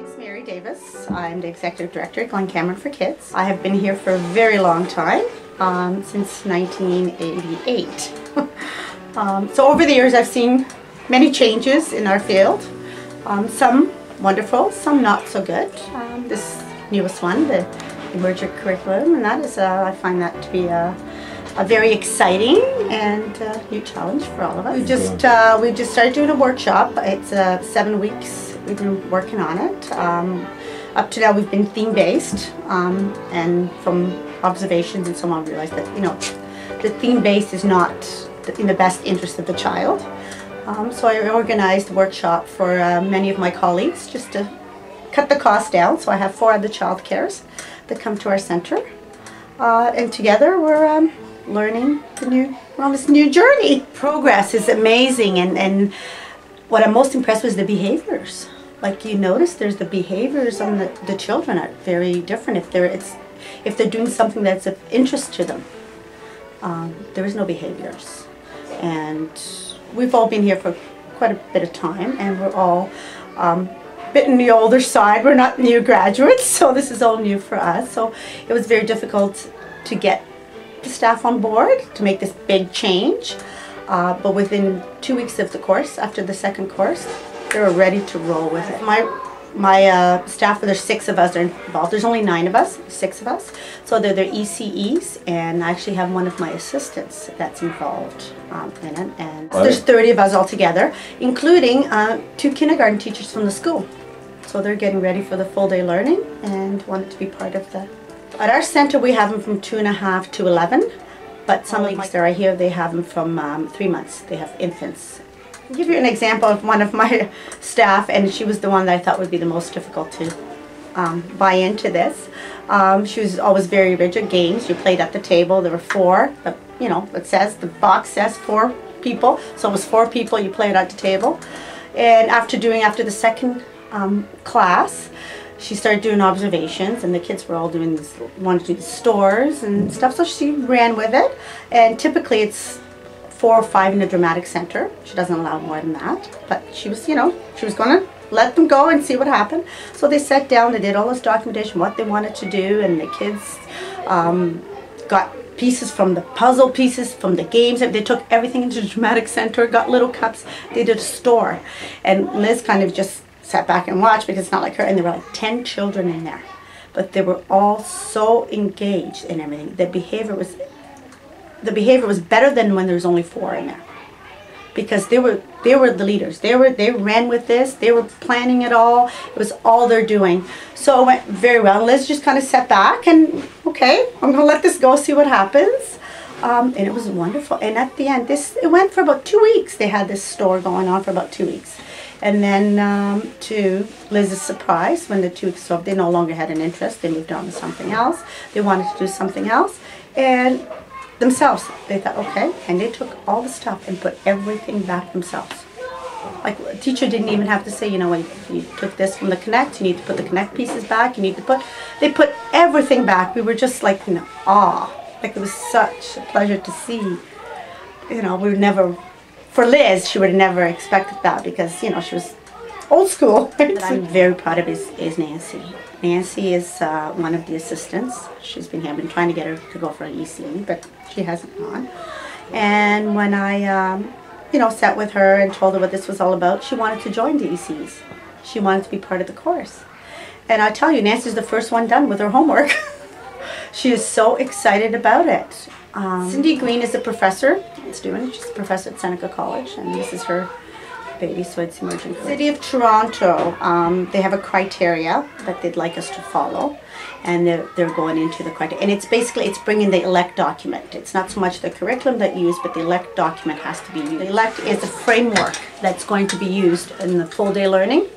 name's Mary Davis. I'm the Executive Director at Glen for Kids. I have been here for a very long time, since 1988. So over the years I've seen many changes in our field. Some wonderful, some not so good. This newest one, the Emergent Curriculum, and that is, I find that to be a very exciting and new challenge for all of us. We just started doing a workshop. It's 7 weeks we've been working on it. Up to now we've been theme-based, and from observations and so on we realized that, you know, the theme-based is not in the best interest of the child. So I organized a workshop for many of my colleagues just to cut the cost down. So I have 4 other child cares that come to our center, and together we're learning we're on this new journey. Progress is amazing, and what I'm most impressed with is the behaviors. Like, you notice there's the behaviors on the children are very different if they're doing something that's of interest to them. There is no behaviors, and we've all been here for quite a bit of time, and we're all a bit on the older side. We're not new graduates, so this is all new for us. So it was very difficult to get the staff on board to make this big change. But within 2 weeks of the course, after the second course, they were ready to roll with it. My staff, there's 6 of us are involved. There's only 9 of us, 6 of us. So they're ECEs, and I actually have one of my assistants that's involved in it. And so there's 30 of us altogether, including 2 kindergarten teachers from the school. So they're getting ready for the full day learning and wanted to be part of that. At our center we have them from 2.5 to 11, but some weeks that are here they have them from 3 months. They have infants. I'll give you an example of one of my staff, and she was the one that I thought would be the most difficult to buy into this. She was always very rigid. Games, you played at the table. There were 4, but you know, the box says 4 people, so it was 4 people, you played at the table. And after the second class, she started doing observations, and the kids were all doing this, wanted to do the stores and stuff, so she ran with it. And typically it's 4 or 5 in the dramatic center. She doesn't allow more than that, but she was, you know, she was going to let them go and see what happened. So they sat down, they did all this documentation, what they wanted to do, and the kids got pieces from the puzzle pieces, from the games. They took everything into the dramatic center, got little cups, they did a store. And Liz kind of just sat back and watched, because it's not like her, and there were like 10 children in there. But they were all so engaged in everything. The behavior was better than when there was only 4 in there. Because they were the leaders. They ran with this, they were planning it all. It was all they're doing. So it went very well. And Liz just kind of sat back and, okay, I'm gonna let this go, see what happens. And it was wonderful. And at the end, it went for about 2 weeks. They had this store going on for about 2 weeks. And then to Liz's surprise, when the 2 weeks were up, they no longer had an interest. They moved on to something else. They wanted to do something else. And themselves, they thought, okay, and they took all the stuff and put everything back themselves. Like, a teacher didn't even have to say, you know what, you took this from the Connect, you need to put the Connect pieces back, they put everything back. We were just like, you know, awe. Like, it was such a pleasure to see. You know, we would never, for Liz, she would have never expected that, because, you know, she was old school. What I'm very proud of is Nancy. Nancy is one of the assistants. She's been here. I've been trying to get her to go for an EC, but she hasn't gone. And when I, you know, sat with her and told her what this was all about, she wanted to join the ECs. She wanted to be part of the course. And I tell you, Nancy's the first one done with her homework. She is so excited about it. Cindy Green is a professor. She's a professor at Seneca College, and this is her baby, so it's Emergent Curriculum. City of Toronto, they have a criteria that they'd like us to follow, and they're going into the criteria. And it's basically, it's bringing the ELECT document. It's not so much the curriculum that you use, but the ELECT document has to be used. The ELECT is a framework that's going to be used in the full day learning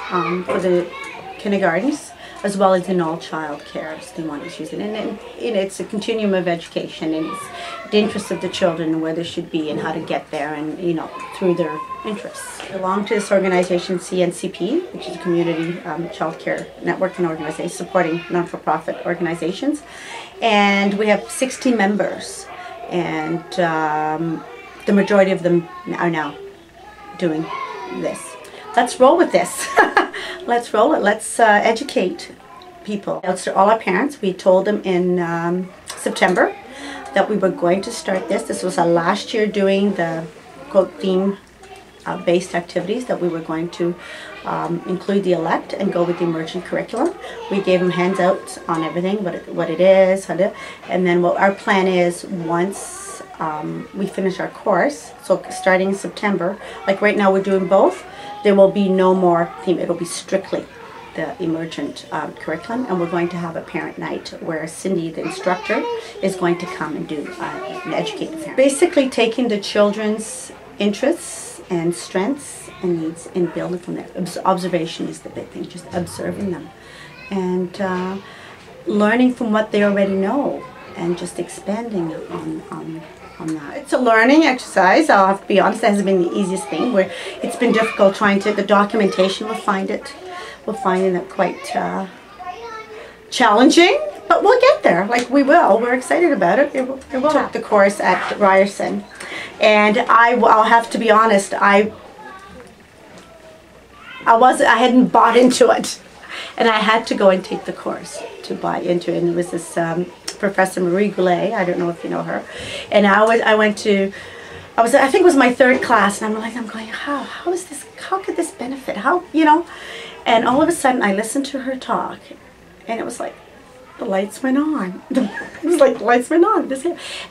for the kindergartens, as well as in all child cares. They want to use it. And it's a continuum of education, and it's the interests of the children and where they should be and how to get there, and, you know, through their interests. I belong to this organization, CNCP, which is a community child care networking organization supporting non-for-profit organizations. And we have 16 members, and the majority of them are now doing this. Let's roll with this. let's roll it. Let's educate people. To all our parents, we told them in September that we were going to start this. This was our last year doing the quote theme-based activities, that we were going to include the elect and go with the emergent curriculum. We gave them handouts on everything, what it is, how to, and then what our plan is once we finish our course, so starting in September, like right now we're doing both, there will be no more theme, it'll be strictly the emergent curriculum, and we're going to have a parent night where Cindy, the instructor, is going to come and do and educate the parents. Basically taking the children's interests and strengths and needs and building from there. Observation is the big thing, just observing them and learning from what they already know and just expanding on that. It's a learning exercise, I'll have to be honest, it hasn't been the easiest thing, where it's been difficult trying to, the documentation, we're finding it quite challenging, but we'll get there, like we will. We're excited about it. It will. Took the course at Ryerson, and I'll have to be honest, I hadn't bought into it, and I had to go and take the course to buy into it. And it was this Professor Marie Goulet, I don't know if you know her, and I think it was my third class, and I'm going, how is this? How could this benefit? How, you know? And all of a sudden, I listened to her talk, and it was like the lights went on. It was like the lights went on.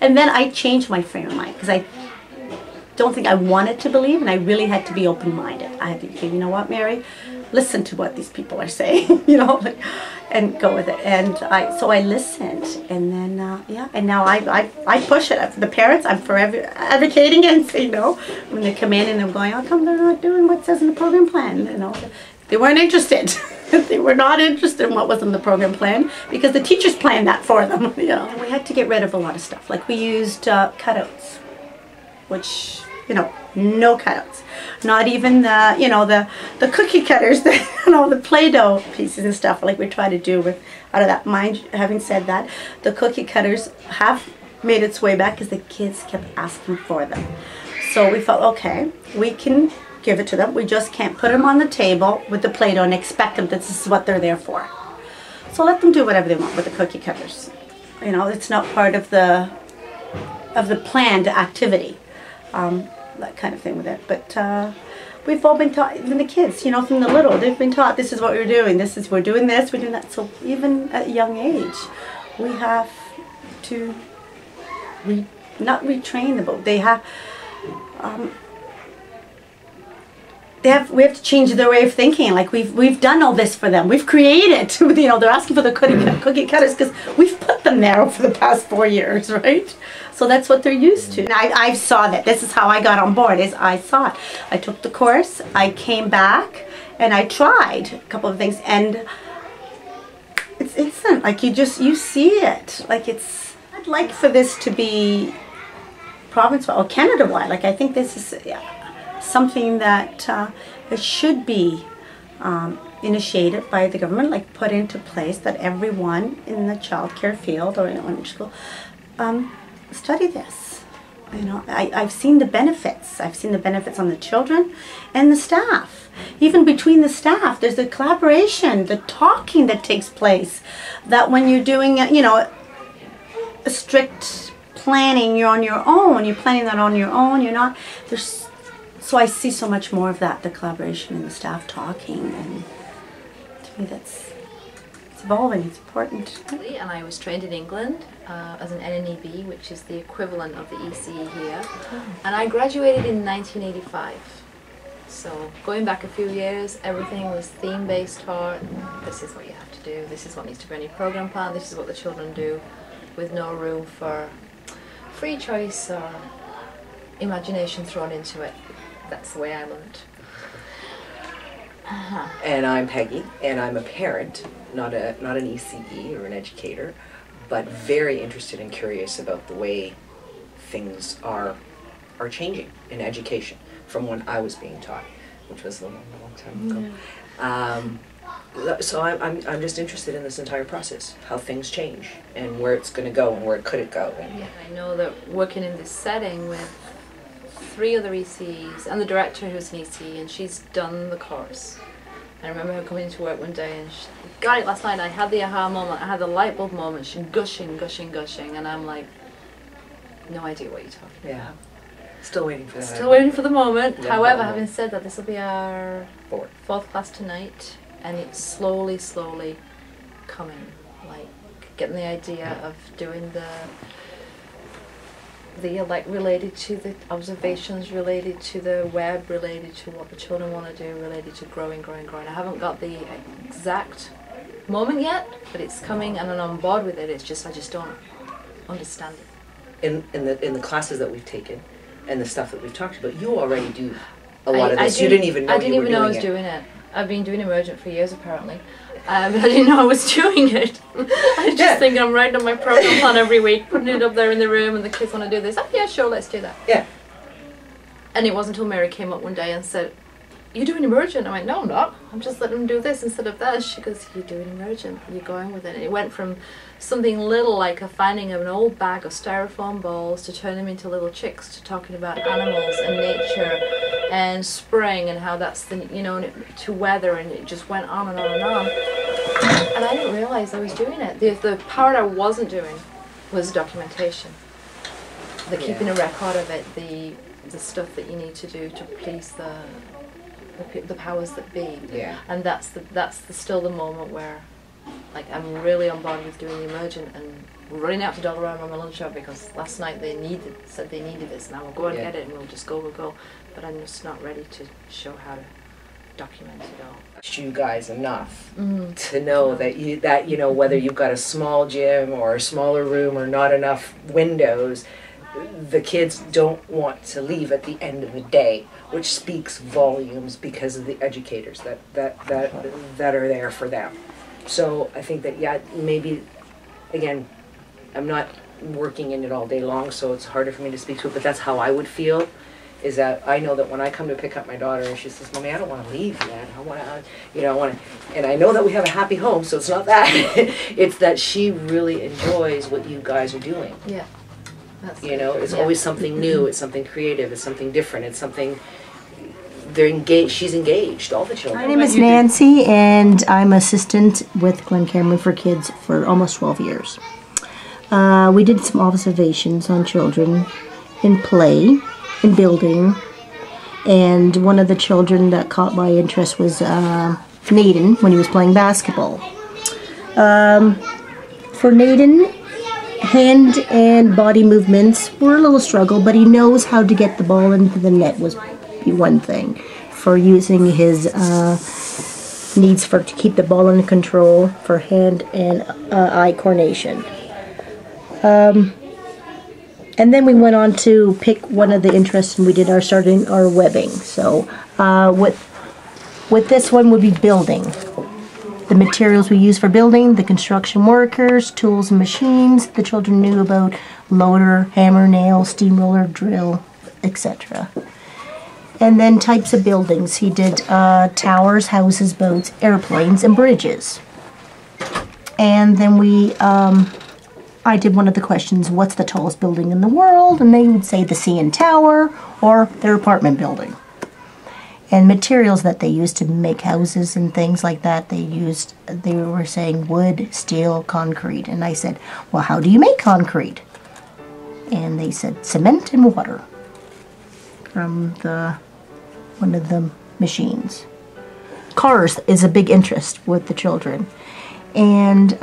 And then I changed my frame of mind, because I don't think I wanted to believe, and I really had to be open-minded. I had to say, you know what, Mary, listen to what these people are saying, you know, like, and go with it. And so I listened, and then yeah, and now I push it. The parents, I'm forever advocating it and say no when they come in and I'm going, how come they're not doing what says in the program plan? You know, they weren't interested. They were not interested in what was in the program plan, because the teachers planned that for them. You know, and we had to get rid of a lot of stuff. Like we used cutouts, which, you know, no cutouts. Not even the, you know, the cookie cutters, you know, the Play-Doh pieces and stuff like we try to do with out of that. Mind, having said that, the cookie cutters have made its way back because the kids kept asking for them. So we felt, okay, we can give it to them. We just can't put them on the table with the Play-Doh and expect them that this is what they're there for. So let them do whatever they want with the cookie cutters. You know, it's not part of the planned activity. That kind of thing with it. But we've all been taught, even the kids, you know, from the little, they've been taught this is what we're doing, we're doing this, we're doing that. So even at a young age, we have to not retrain them, but we have to change their way of thinking. Like we've done all this for them. We've created, you know, they're asking for the cookie cutters because we've put them there for the past 4 years, right? So that's what they're used to. And I saw that. This is how I got on board, is I saw it. I took the course, I came back, and I tried a couple of things, and it's instant. Like you see it. Like I'd like for this to be province-wide or Canada-wide. Like I think this is something that it should be initiated by the government, like put into place, that everyone in the childcare field or in elementary school study this. You know, I've seen the benefits. I've seen the benefits on the children and the staff. Even between the staff, there's the collaboration, the talking that takes place. That when you're doing, you know, a strict planning, you're on your own. You're planning that on your own. You're not. So I see so much more of that, the collaboration and the staff talking, and to me it's evolving, it's important. And I was trained in England as an NNEB, which is the equivalent of the ECE here, and I graduated in 1985. So going back a few years, everything was theme-based taught. This is what you have to do, this is what needs to be in your program plan, this is what the children do, with no room for free choice or imagination thrown into it. That's the way I learned. And I'm Peggy, and I'm a parent, not an ECE or an educator, but very interested and curious about the way things are changing in education from when I was being taught, which was a long time ago. So I'm just interested in this entire process, how things change and where it's going to go and where could it go. And yeah, I know that working in this setting with 3 other ECs and the director who's an ECE, and she's done the course, I remember her coming into work one day and she got it last night. I had the aha moment, I had the light bulb moment. She's gushing, and I'm like, no idea what you're talking about. Yeah. Still waiting for that. Still waiting for the moment. Yeah, However, moment. having said that, this will be our fourth class tonight, and it's slowly coming. Like getting the idea of doing the like related to the observations, related to the web, related to what the children want to do, related to growing. I haven't got the exact moment yet, but it's coming and I'm on board with it. It's just I just don't understand it. In the classes that we've taken and the stuff that we've talked about, you already do a lot of this. You didn't even know I didn't even know I was doing it. I've been doing Emergent for years apparently. But I didn't know I was doing it. I was just thinking I'm writing on my program plan every week, putting it up there in the room, and the kids want to do this. Oh yeah, sure, let's do that. Yeah. And it wasn't until Mary came up one day and said, "You're doing Emergent." I went, "No, I'm not. I'm just letting them do this instead of that." She goes, "You're doing Emergent. You're going with it." And it went from something little like a finding of an old bag of styrofoam balls to turn them into little chicks, to talking about animals and nature and spring and how that's the, you know, to weather, and it just went on and on and on. And I didn't realize I was doing it. The part I wasn't doing was documentation. The keeping a record of it, the stuff that you need to do to please the powers that be. Yeah. And that's still the moment where, like, I'm really on board with doing the Emergent, and we're running out to Dollarama on my lunch hour because last night said they needed this, and I will go and get it, and we'll just go. But I'm just not ready to show how to document it all. You guys enough to know that you know, whether you've got a small gym or a smaller room or not enough windows, the kids don't want to leave at the end of the day, which speaks volumes because of the educators that are there for them. So I think that, maybe, again, I'm not working in it all day long, so it's harder for me to speak to it, but that's how I would feel, is that I know that when I come to pick up my daughter and she says, "Mommy, I don't want to leave yet. I want to," and I know that we have a happy home, so it's not that. It's that she really enjoys what you guys are doing. Yeah. It's always something new, it's something creative, it's something different, it's something, they're engaged, she's engaged, all the children. My name is Nancy, and I'm assistant with Glen Cameron for Kids for almost 12 years. We did some observations on children in play, in building, and one of the children that caught my interest was Maiden when he was playing basketball. For Maiden, hand and body movements were a little struggle, but he knows how to get the ball into the net was one thing. For using his needs to keep the ball under control, for hand and eye coordination. And then we went on to pick one of the interests, and we did our webbing. So with this one would be building. The materials we use for building, the construction workers, tools and machines. The children knew about loader, hammer, nail, steamroller, drill, etc. And then types of buildings. He did towers, houses, boats, airplanes, and bridges. And then I did one of the questions, what's the tallest building in the world? And they would say the CN Tower or their apartment building. And materials that they used to make houses and things like that, they were saying wood, steel, concrete. And I said, well, how do you make concrete? And they said cement and water from one of the machines. Cars is a big interest with the children. And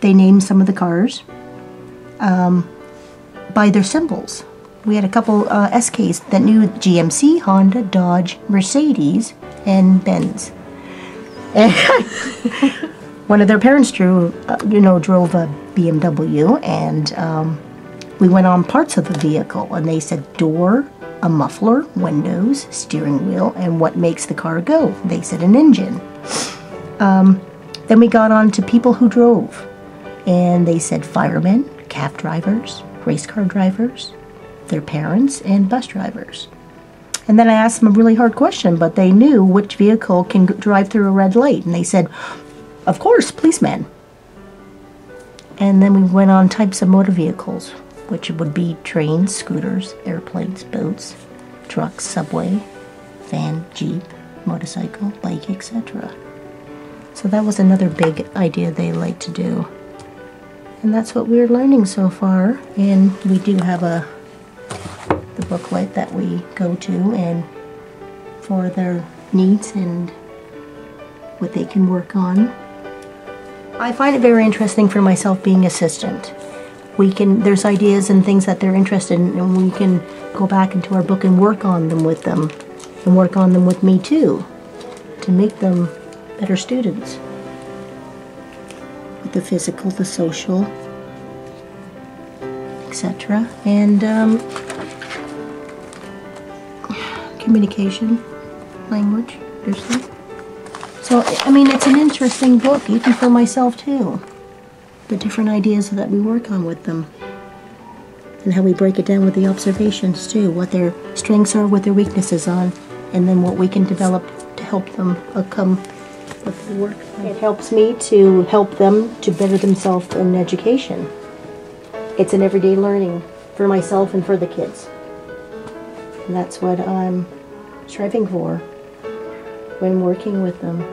they named some of the cars by their symbols. We had a couple SKs that knew GMC, Honda, Dodge, Mercedes, and Benz. And one of their parents drove a BMW, and we went on parts of the vehicle, and they said door, a muffler, windows, steering wheel, and what makes the car go. They said an engine. Then we got on to people who drove, and they said firemen, cab drivers, race car drivers, their parents, and bus drivers. And then I asked them a really hard question, but they knew which vehicle can drive through a red light, and they said, of course, policeman. And then we went on types of motor vehicles, which would be trains, scooters, airplanes, boats, trucks, subway, van, jeep, motorcycle, bike, etc. So that was another big idea they like to do. And that's what we're learning so far. And we do have the booklet that we go to and for their needs and what they can work on. I find it very interesting for myself being assistant. There's ideas and things that they're interested in, and we can go back into our book and work on them with them, and work on them with me too, to make them better students. With the physical, the social, etc. And communication, language, understand? So, I mean, it's an interesting book, even for myself too. The different ideas that we work on with them. And how we break it down with the observations too, what their strengths are, what their weaknesses are, and then what we can develop to help them come with the work. It helps me to help them to better themselves in education. It's an everyday learning for myself and for the kids. And that's what I'm striving for when working with them.